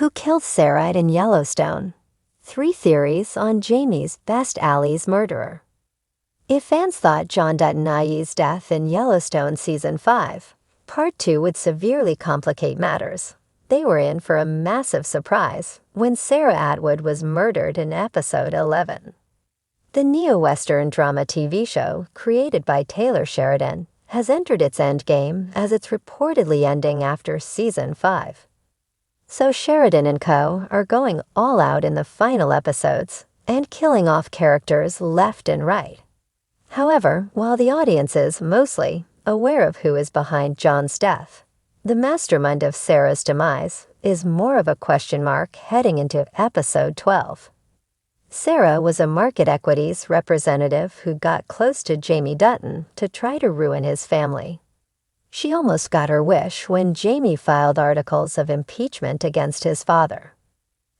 Who killed Sarah in Yellowstone? 3 theories on Jamie's best ally's murderer. If fans thought John Dutton IE's death in Yellowstone Season 5, Part 2 would severely complicate matters. They were in for a massive surprise when Sarah Atwood was murdered in Episode 11. The neo-Western drama TV show, created by Taylor Sheridan, has entered its endgame as it's reportedly ending after Season 5. So Sheridan and co. are going all out in the final episodes and killing off characters left and right. However, while the audience is mostly aware of who is behind John's death, the mastermind of Sarah's demise is more of a question mark heading into Episode 12. Sarah was a market equities representative who got close to Jamie Dutton to try to ruin his family. She almost got her wish when Jamie filed articles of impeachment against his father.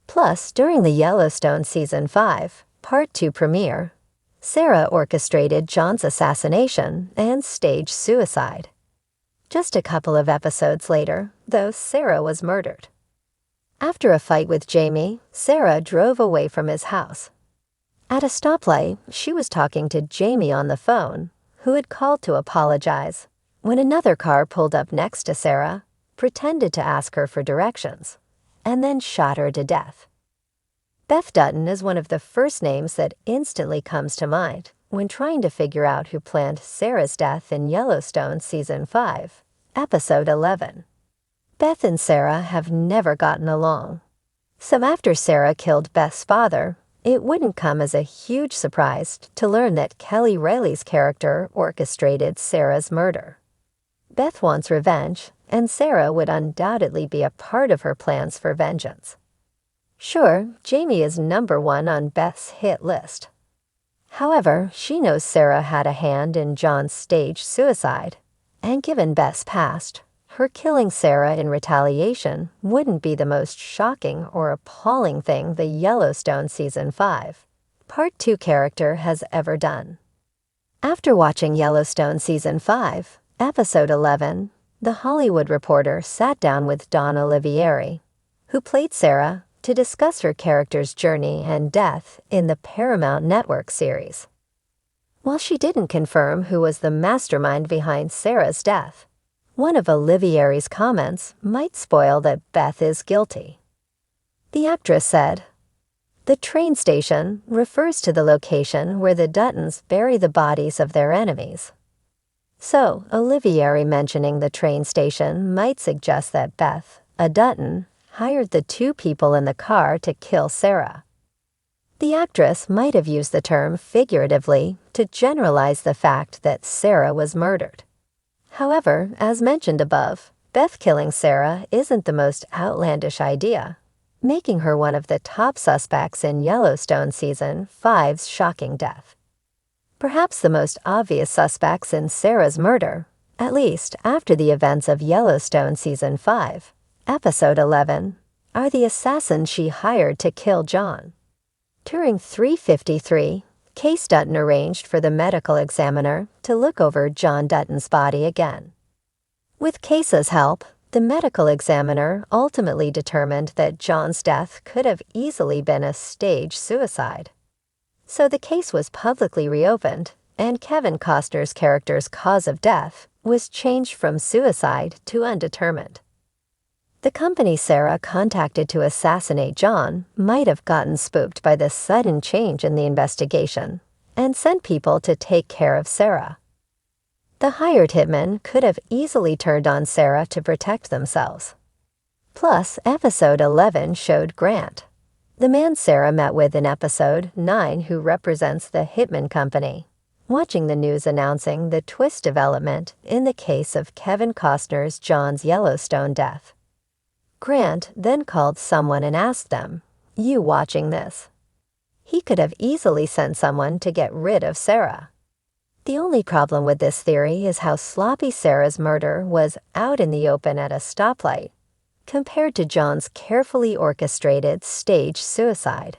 Plus, during the Yellowstone Season 5, Part 2 premiere, Sarah orchestrated John's assassination and staged suicide. Just a couple of episodes later, though, Sarah was murdered. After a fight with Jamie, Sarah drove away from his house. At a stoplight, she was talking to Jamie on the phone, who had called to apologize, when another car pulled up next to Sarah, pretended to ask her for directions, and then shot her to death. Beth Dutton is one of the first names that instantly comes to mind when trying to figure out who planned Sarah's death in Yellowstone Season 5, Episode 11. Beth and Sarah have never gotten along. So after Sarah killed Beth's father, it wouldn't come as a huge surprise to learn that Kelly Reilly's character orchestrated Sarah's murder. Beth wants revenge, and Sarah would undoubtedly be a part of her plans for vengeance. Sure, Jamie is #1 on Beth's hit list. However, she knows Sarah had a hand in John's staged suicide, and given Beth's past, her killing Sarah in retaliation wouldn't be the most shocking or appalling thing the Yellowstone Season 5, Part 2 character has ever done. After watching Yellowstone Season 5, Episode 11, The Hollywood Reporter sat down with Dawn Olivieri, who played Sarah, to discuss her character's journey and death in the Paramount Network series. While she didn't confirm who was the mastermind behind Sarah's death, one of Olivieri's comments might spoil that Beth is guilty. The actress said, "The train station refers to the location where the Duttons bury the bodies of their enemies." So, Olivieri mentioning the train station might suggest that Beth, a Dutton, hired the 2 people in the car to kill Sarah. The actress might have used the term figuratively to generalize the fact that Sarah was murdered. However, as mentioned above, Beth killing Sarah isn't the most outlandish idea, making her one of the top suspects in Yellowstone Season 5's shocking death. Perhaps the most obvious suspects in Sarah's murder, at least after the events of Yellowstone Season 5, Episode 11, are the assassins she hired to kill John. During 353, Case Dutton arranged for the medical examiner to look over John Dutton's body again. With Case's help, the medical examiner ultimately determined that John's death could have easily been a staged suicide. So the case was publicly reopened, and Kevin Costner's character's cause of death was changed from suicide to undetermined. The company Sarah contacted to assassinate John might have gotten spooked by this sudden change in the investigation and sent people to take care of Sarah. The hired hitmen could have easily turned on Sarah to protect themselves. Plus, Episode 11 showed Grant, the man Sarah met with in Episode 9 who represents the Hitman Company, watching the news announcing the twist development in the case of Kevin Costner's John's Yellowstone death. Grant then called someone and asked them, "You watching this?" He could have easily sent someone to get rid of Sarah. The only problem with this theory is how sloppy Sarah's murder was out in the open at a stoplight, compared to John's carefully orchestrated staged suicide.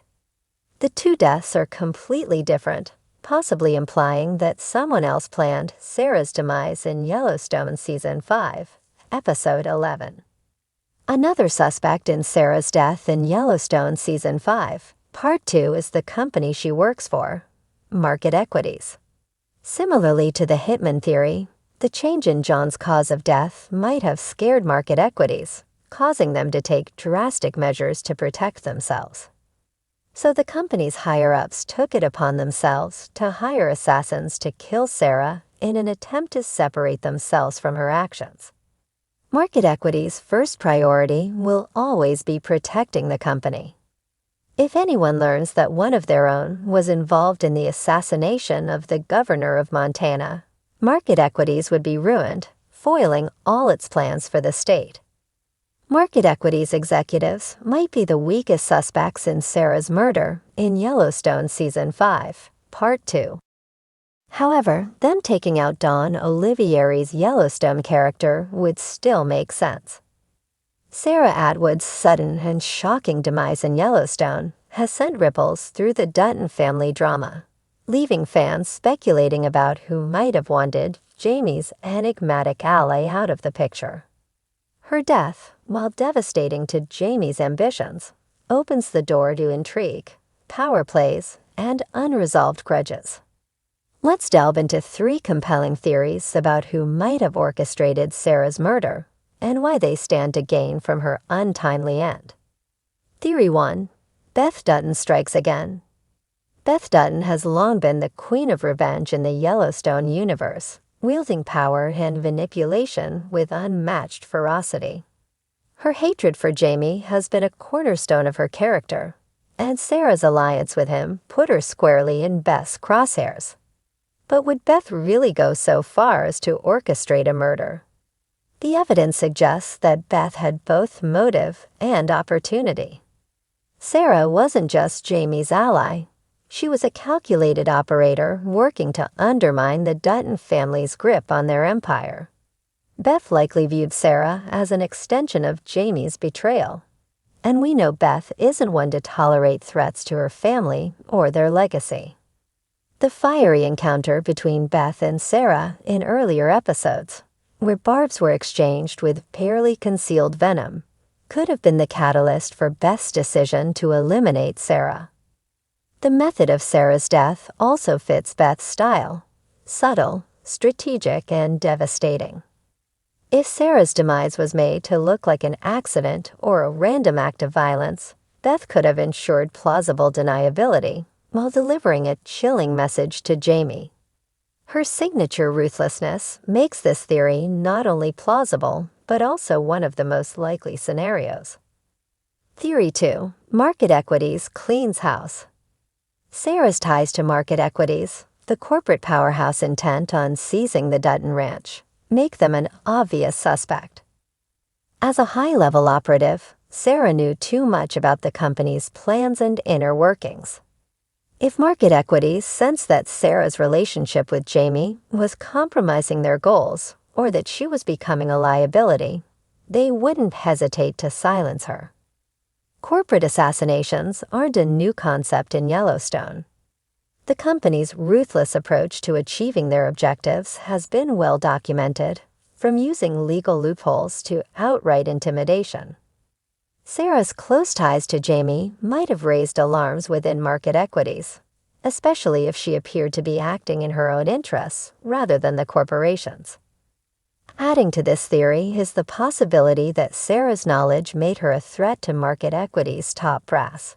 The 2 deaths are completely different, possibly implying that someone else planned Sarah's demise in Yellowstone Season 5, Episode 11. Another suspect in Sarah's death in Yellowstone Season 5, Part 2 is the company she works for, Market Equities. Similarly to the hitman theory, the change in John's cause of death might have scared Market Equities, causing them to take drastic measures to protect themselves. So the company's higher-ups took it upon themselves to hire assassins to kill Sarah in an attempt to separate themselves from her actions. Market Equities' first priority will always be protecting the company. If anyone learns that one of their own was involved in the assassination of the governor of Montana, Market Equities would be ruined, foiling all its plans for the state. Market Equities executives might be the weakest suspects in Sarah's murder in Yellowstone Season 5, Part 2. However, them taking out Dawn Olivieri's Yellowstone character would still make sense. Sarah Atwood's sudden and shocking demise in Yellowstone has sent ripples through the Dutton family drama, leaving fans speculating about who might have wanted Jamie's enigmatic ally out of the picture. Her death, while devastating to Jamie's ambitions, opens the door to intrigue, power plays, and unresolved grudges. Let's delve into 3 compelling theories about who might have orchestrated Sarah's murder and why they stand to gain from her untimely end. Theory 1. Beth Dutton strikes again. Beth Dutton has long been the queen of revenge in the Yellowstone universe, wielding power and manipulation with unmatched ferocity. Her hatred for Jamie has been a cornerstone of her character, and Sarah's alliance with him put her squarely in Beth's crosshairs. But would Beth really go so far as to orchestrate a murder? The evidence suggests that Beth had both motive and opportunity. Sarah wasn't just Jamie's ally. She was a calculated operator working to undermine the Dutton family's grip on their empire. Beth likely viewed Sarah as an extension of Jamie's betrayal. And we know Beth isn't one to tolerate threats to her family or their legacy. The fiery encounter between Beth and Sarah in earlier episodes, where barbs were exchanged with barely concealed venom, could have been the catalyst for Beth's decision to eliminate Sarah. The method of Sarah's death also fits Beth's style: subtle, strategic, and devastating. If Sarah's demise was made to look like an accident or a random act of violence, Beth could have ensured plausible deniability while delivering a chilling message to Jamie. Her signature ruthlessness makes this theory not only plausible, but also one of the most likely scenarios. Theory 2. Market Equities cleans house. Sarah's ties to Market Equities, the corporate powerhouse intent on seizing the Dutton Ranch, make them an obvious suspect. As a high-level operative, Sarah knew too much about the company's plans and inner workings. If Market Equities sensed that Sarah's relationship with Jamie was compromising their goals or that she was becoming a liability, they wouldn't hesitate to silence her. Corporate assassinations aren't a new concept in Yellowstone. The company's ruthless approach to achieving their objectives has been well documented, from using legal loopholes to outright intimidation. Sarah's close ties to Jamie might have raised alarms within Market Equities, especially if she appeared to be acting in her own interests rather than the corporation's. Adding to this theory is the possibility that Sarah's knowledge made her a threat to Market Equities' top brass.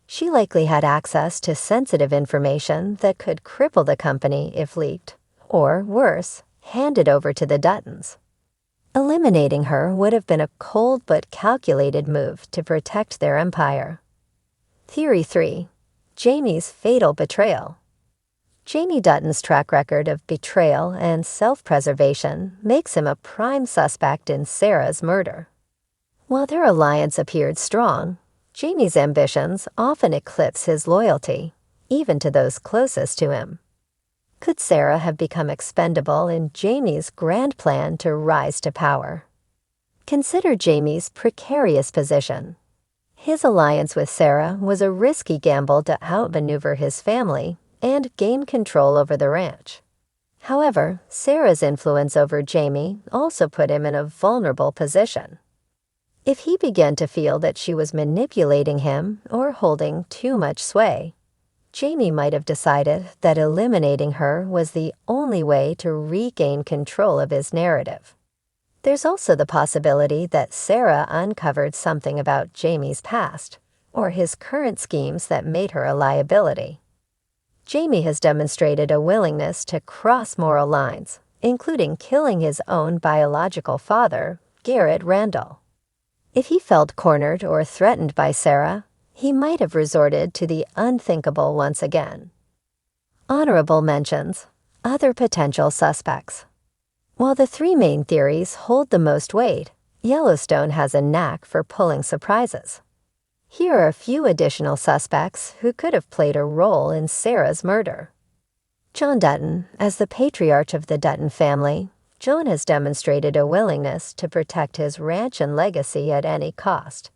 She likely had access to sensitive information that could cripple the company if leaked, or worse, handed over to the Duttons. Eliminating her would have been a cold but calculated move to protect their empire. Theory 3. Jamie's fatal betrayal. Jamie Dutton's track record of betrayal and self-preservation makes him a prime suspect in Sarah's murder. While their alliance appeared strong, Jamie's ambitions often eclipse his loyalty, even to those closest to him. Could Sarah have become expendable in Jamie's grand plan to rise to power? Consider Jamie's precarious position. His alliance with Sarah was a risky gamble to outmaneuver his family and gain control over the ranch. However, Sarah's influence over Jamie also put him in a vulnerable position. If he began to feel that she was manipulating him or holding too much sway, Jamie might have decided that eliminating her was the only way to regain control of his narrative. There's also the possibility that Sarah uncovered something about Jamie's past, or his current schemes that made her a liability. Jamie has demonstrated a willingness to cross moral lines, including killing his own biological father, Garrett Randall. If he felt cornered or threatened by Sarah, he might have resorted to the unthinkable once again. Honorable mentions: other potential suspects. While the three main theories hold the most weight, Yellowstone has a knack for pulling surprises. Here are a few additional suspects who could have played a role in Sarah's murder. John Dutton. As the patriarch of the Dutton family, John has demonstrated a willingness to protect his ranch and legacy at any cost.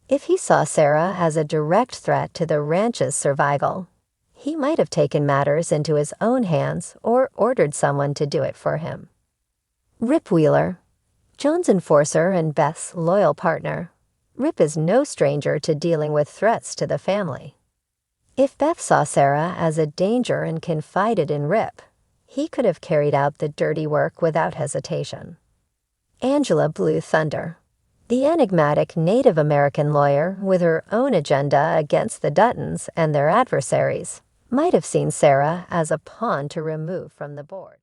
If he saw Sarah as a direct threat to the ranch's survival, he might have taken matters into his own hands or ordered someone to do it for him. Rip Wheeler. John's enforcer and Beth's loyal partner, Rip is no stranger to dealing with threats to the family. If Beth saw Sarah as a danger and confided in Rip, he could have carried out the dirty work without hesitation. Angela Blue Thunder. The enigmatic Native American lawyer with her own agenda against the Duttons and their adversaries might have seen Sarah as a pawn to remove from the board.